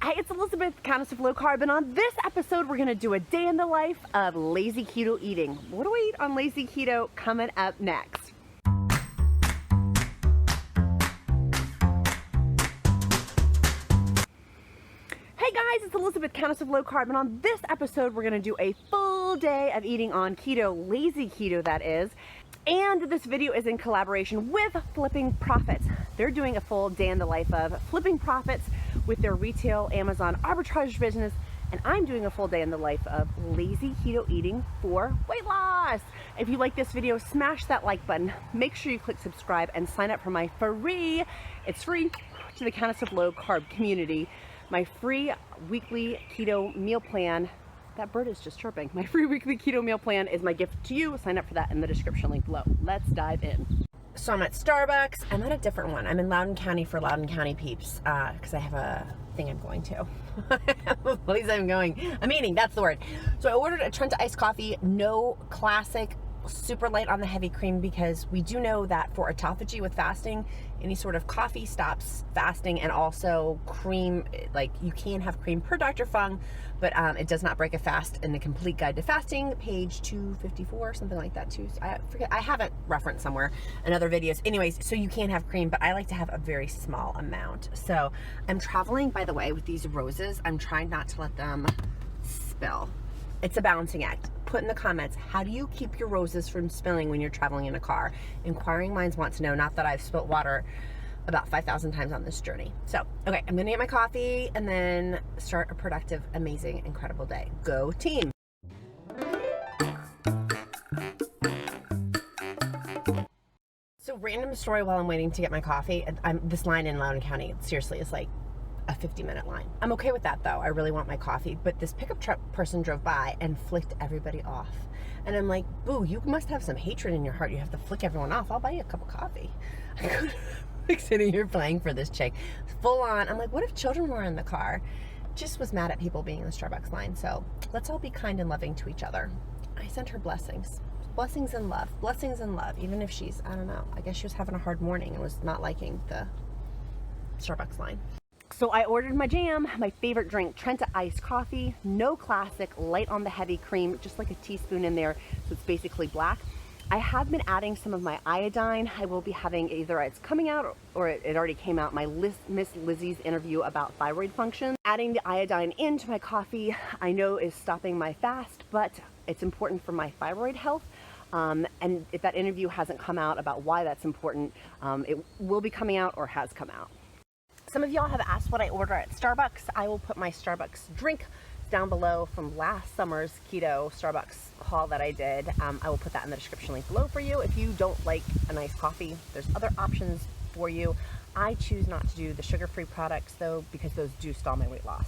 Hey, it's Elizabeth, Countess of Low Carb, and on this episode, we're gonna do a day in the life of lazy keto eating. What do we eat on lazy keto? Coming up next. Hey guys, it's Elizabeth, Countess of Low Carb, and on this episode, we're gonna do a full day of eating on keto, lazy keto that is. And this video is in collaboration with Flipping Profits. They're doing a full day in the life of Flipping Profits with their retail Amazon arbitrage business, and I'm doing a full day in the life of lazy keto eating for weight loss. If you like this video, smash that like button. Make sure you click subscribe and sign up for my free, it's free to the Countess of Low Carb community, my free weekly keto meal plan. That bird is just chirping. My free weekly keto meal plan is my gift to you. Sign up for that in the description link below. Let's dive in. So I'm at Starbucks. I'm at a different one. I'm in Loudoun County for Loudoun County peeps because I have a thing I'm going to. At least I'm eating, that's the word. So I ordered a Trenta iced coffee, no classic, super light on the heavy cream, because we do know that for autophagy with fasting, any sort of coffee stops fasting, and also cream, like you can have cream per Dr. Fung, but it does not break a fast in the Complete Guide to Fasting, page 254, something like that too. I forget, I have it referenced somewhere in other videos. Anyways, so you can have cream, but I like to have a very small amount. So I'm traveling, by the way, with these roses. I'm trying not to let them spill. It's a balancing act. Put in the comments, how do you keep your roses from spilling when you're traveling in a car? Inquiring minds want to know, not that I've spilt water about 5,000 times on this journey. So, okay, I'm gonna get my coffee and then start a productive, amazing, incredible day. Go team. So random story while I'm waiting to get my coffee. This line in Loudoun County, seriously, is like a 50-minute line. I'm okay with that though. I really want my coffee, but this pickup truck person drove by and flicked everybody off. And I'm like, boo, you must have some hatred in your heart. You have to flick everyone off. I'll buy you a cup of coffee. I could like sitting here playing for this chick. Full on. I'm like, what if children were in the car? Just was mad at people being in the Starbucks line. So let's all be kind and loving to each other. I sent her blessings. Blessings and love. Blessings and love. Even if she's, I don't know, I guess she was having a hard morning and was not liking the Starbucks line. So I ordered my jam, my favorite drink, Trenta iced coffee, no classic, light on the heavy cream, just like a teaspoon in there, so it's basically black. I have been adding some of my iodine. I will be having either it's coming out or it already came out, my Miss Lizzie's interview about thyroid function. Adding the iodine into my coffee, I know is stopping my fast, but it's important for my thyroid health. And if that interview hasn't come out about why that's important, it will be coming out or has come out. Some of y'all have asked what I order at Starbucks. I will put my Starbucks drink down below from last summer's keto Starbucks haul that I did. I will put that in the description link below for you. If you don't like a nice coffee, there's other options for you. I choose not to do the sugar-free products though, because those do stall my weight loss.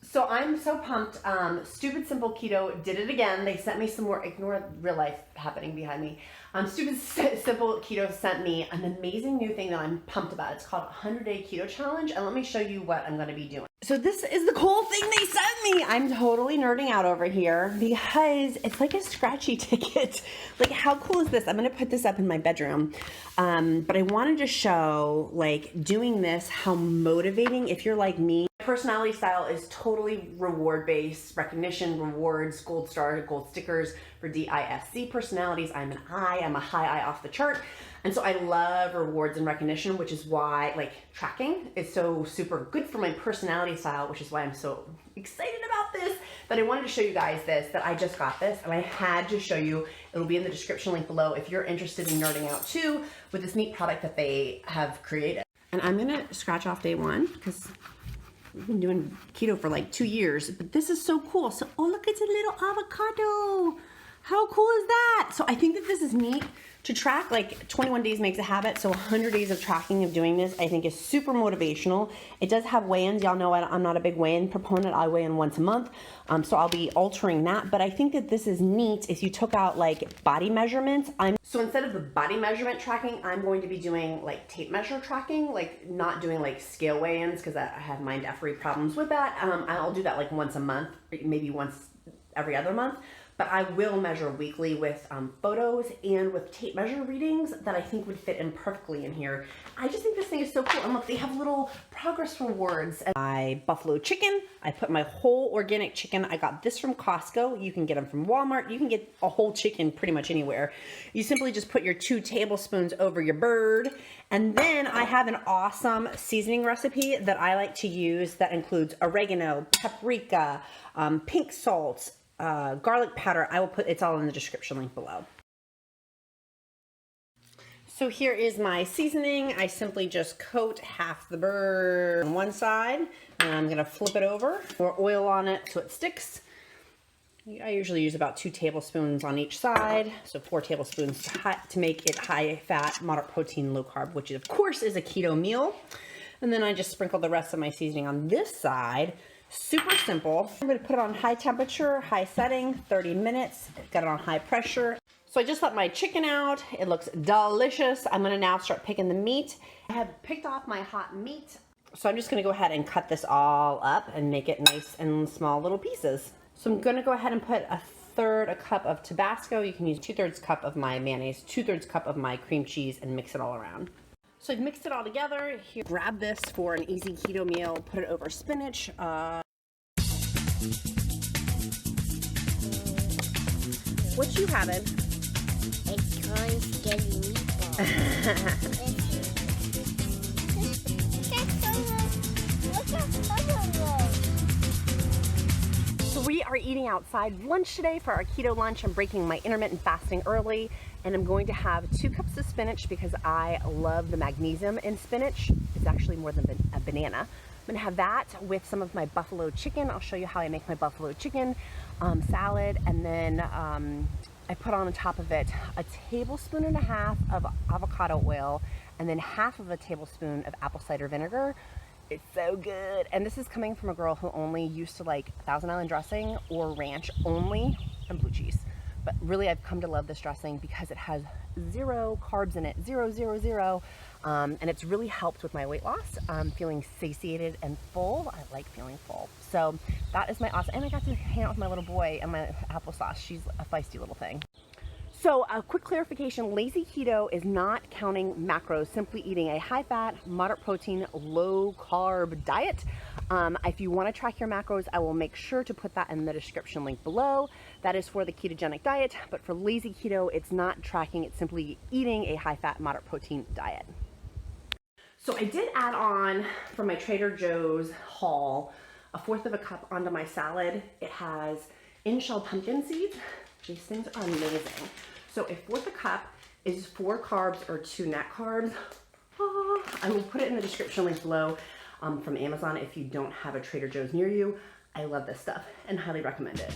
So I'm so pumped. Stupid Simple Keto did it again. They sent me some more, ignore real life happening behind me. Stupid Simple Keto sent me an amazing new thing that I'm pumped about. It's called 100-Day Keto Challenge, and let me show you what I'm gonna be doing. So this is the cool thing they sent me. I'm totally nerding out over here because it's like a scratchy ticket. Like, how cool is this? I'm gonna put this up in my bedroom. But I wanted to show, like, doing this, how motivating, if you're like me. Personality style is totally reward-based, recognition, rewards, gold star, gold stickers for DISC personalities. I'm an I, I'm a high I off the chart. And so I love rewards and recognition, which is why, like, tracking is so super good for my personality style, which is why I'm so excited about this, that I wanted to show you guys this, that I just got this, and I had to show you. It'll be in the description link below if you're interested in nerding out too with this neat product that they have created. And I'm gonna scratch off day one, because we've been doing keto for like 2 years, but this is so cool. So, oh look, it's a little avocado. How cool is that? So I think that this is neat to track. Like 21 days makes a habit, so 100 days of tracking of doing this I think is super motivational. It does have weigh-ins. Y'all know I'm not a big weigh-in proponent. I weigh in once a month, so I'll be altering that. But I think that this is neat if you took out like body measurements. So instead of the body measurement tracking, I'm going to be doing like tape measure tracking, like not doing like scale weigh-ins because I have mind-effery problems with that. I'll do that like once a month, maybe once every other month. but I will measure weekly with photos and with tape measure readings that I think would fit in perfectly in here. I just think this thing is so cool. And look, they have little progress rewards. My buffalo chicken, I put my whole organic chicken. I got this from Costco. You can get them from Walmart. You can get a whole chicken pretty much anywhere. You simply just put your 2 tablespoons over your bird. And then I have an awesome seasoning recipe that I like to use that includes oregano, paprika, pink salt, garlic powder. I will put, it's all in the description link below. So here is my seasoning. I simply just coat half the bird on one side, and I'm gonna flip it over, pour oil on it so it sticks. I usually use about 2 tablespoons on each side, so 4 tablespoons to make it high fat, moderate protein, low carb, which of course is a keto meal. And then I just sprinkle the rest of my seasoning on this side. Super simple. I'm gonna put it on high temperature, high setting, 30 minutes. Got it on high pressure. So I just let my chicken out. It looks delicious. I'm gonna now start picking the meat. I have picked off my hot meat. So I'm just gonna go ahead and cut this all up and make it nice and small little pieces. So I'm gonna go ahead and put a cup of Tabasco. You can use 2/3 cup of my mayonnaise, 2/3 cup of my cream cheese, and mix it all around. So I've mixed it all together. Here, grab this for an easy keto meal, put it over spinach. What you having? It's called spaghetti meatballs. So we are eating outside lunch today for our keto lunch. I'm breaking my intermittent fasting early, and I'm going to have 2 cups of spinach because I love the magnesium in spinach. It's actually more than a banana. I'm gonna have that with some of my buffalo chicken. I'll show you how I make my buffalo chicken salad, and then I put on top of it a 1.5 tablespoons of avocado oil, and then 1/2 tablespoon of apple cider vinegar. It's so good. And this is coming from a girl who only used to like Thousand Island dressing or ranch only and blue cheese. But really I've come to love this dressing because it has 0 carbs in it, 0, 0, 0. And it's really helped with my weight loss. I'm feeling satiated and full. I like feeling full. So that is my awesome, and I got to hang out with my little boy and my applesauce. She's a feisty little thing. So a quick clarification, lazy keto is not counting macros, simply eating a high fat, moderate protein, low carb diet. If you want to track your macros, I will make sure to put that in the description link below. That is for the ketogenic diet, but for lazy keto, it's not tracking, it's simply eating a high fat, moderate protein diet. So I did add on from my Trader Joe's haul, 1/4 cup onto my salad. It has in-shell pumpkin seeds. These things are amazing. So 1/4 cup is 4 carbs or 2 net carbs. I will put it in the description link below from Amazon if you don't have a Trader Joe's near you. I love this stuff and highly recommend it.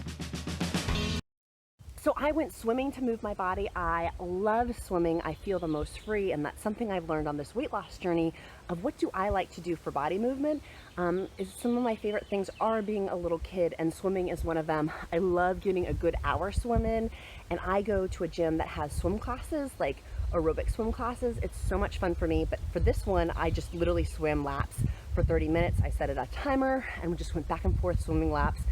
So I went swimming to move my body. I love swimming. I feel the most free, and that's something I've learned on this weight loss journey of what do I like to do for body movement. Some of my favorite things are being a little kid, and swimming is one of them. I love getting a good hour swim in, and I go to a gym that has swim classes, like aerobic swim classes. It's so much fun for me, but for this one, I just literally swim laps for 30 minutes. I set it a timer and we just went back and forth swimming laps.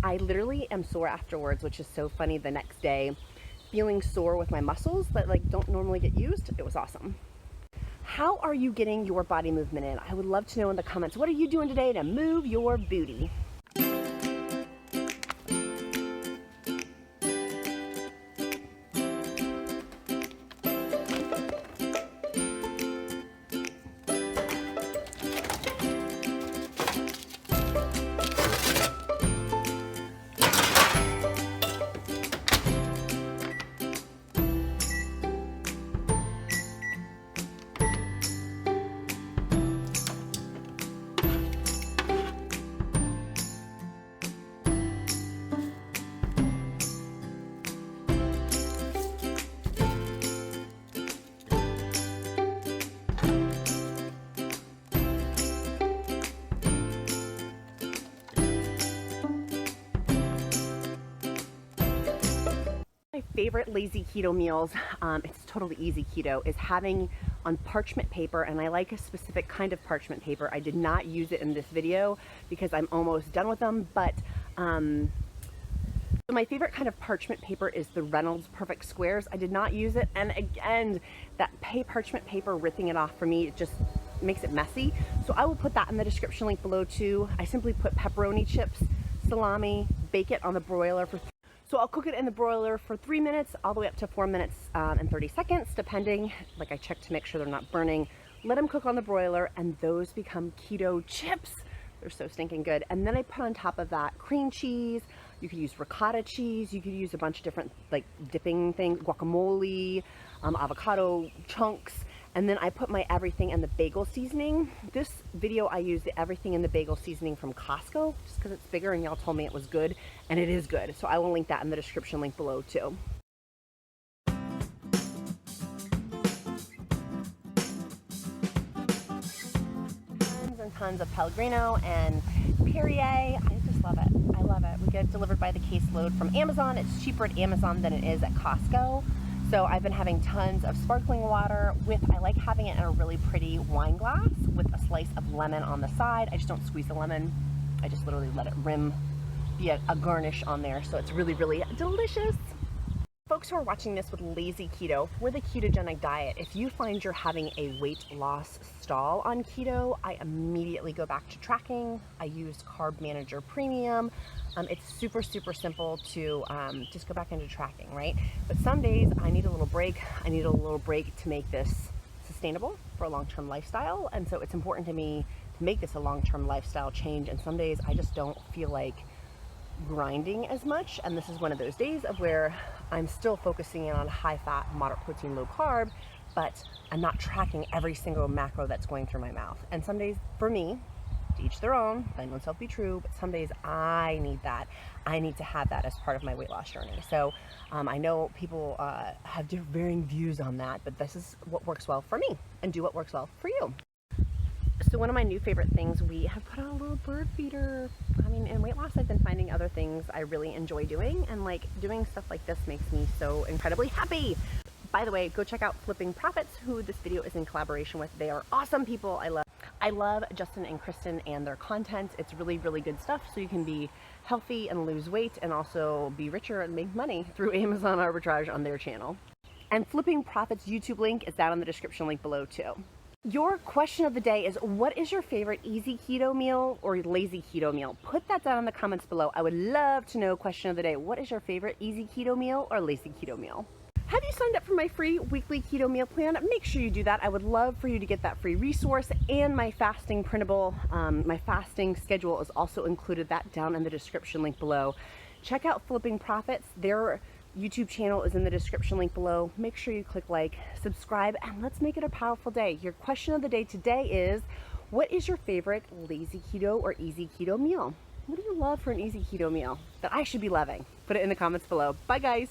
I literally am sore afterwards, which is so funny. The next day, feeling sore with my muscles that like don't normally get used. It was awesome. How are you getting your body movement in? I would love to know in the comments. What are you doing today to move your booty? Favorite lazy keto meals, it's totally easy keto, is having on parchment paper, and I like a specific kind of parchment paper. I did not use it in this video because I'm almost done with them, but So my favorite kind of parchment paper is the Reynolds Perfect Squares. I did not use it, and again, that parchment paper, ripping it off for me, it just makes it messy. So I will put that in the description link below too. I simply put pepperoni chips, salami, bake it on the broiler so I'll cook it in the broiler for 3 minutes all the way up to 4 minutes and 30 seconds, depending. Like, I check to make sure they're not burning. Let them cook on the broiler, and those become keto chips. They're so stinking good. And then I put on top of that cream cheese. You could use ricotta cheese. You could use a bunch of different like dipping things, guacamole, avocado chunks. And then I put my everything in the bagel seasoning. This video I used the everything in the bagel seasoning from Costco, just because it's bigger and y'all told me it was good, and it is good. So I will link that in the description link below too. Tons and tons of Pellegrino and Perrier. I just love it. I love it. We get it delivered by the caseload from Amazon. It's cheaper at Amazon than it is at Costco. So I've been having tons of sparkling water I like having it in a really pretty wine glass with a slice of lemon on the side. I just don't squeeze the lemon. I just literally let it be a garnish on there. So it's really, really delicious. Folks who are watching this with lazy keto, for the ketogenic diet, if you find you're having a weight loss stall on keto, I immediately go back to tracking. I use Carb Manager Premium. It's super, super simple to just go back into tracking, right? But some days I need a little break. I need a little break to make this sustainable for a long-term lifestyle. And so it's important to me to make this a long-term lifestyle change. And some days I just don't feel like grinding as much, and this is one of those days of where I'm still focusing in on high fat, moderate protein, low carb, but I'm not tracking every single macro that's going through my mouth. And some days, for me, to each their own, find oneself be true, but some days I need that. I need to have that as part of my weight loss journey. So I know people have varying views on that, but this is what works well for me, and do what works well for you. So one of my new favorite things, we have put on a little bird feeder. I mean, in weight loss, I've been finding other things I really enjoy doing, and like doing stuff like this makes me so incredibly happy. By the way, go check out Flipping Profits, who this video is in collaboration with. They are awesome people. I love Justin and Kristen and their content. It's really, really good stuff. So you can be healthy and lose weight, and also be richer and make money through Amazon arbitrage on their channel. And Flipping Profits YouTube link is down in the description link below too. Your question of the day is, what is your favorite easy keto meal or lazy keto meal? Put that down in the comments below. I would love to know, question of the day, what is your favorite easy keto meal or lazy keto meal? Have you signed up for my free weekly keto meal plan? Make sure you do that. I would love for you to get that free resource, and my fasting printable, my fasting schedule is also included. That down in the description link below. Check out Flipping Profits. Their YouTube channel is in the description link below. Make sure you click like, subscribe, and let's make it a powerful day. Your question of the day today is, what is your favorite lazy keto or easy keto meal? What do you love for an easy keto meal that I should be loving? Put it in the comments below. Bye guys.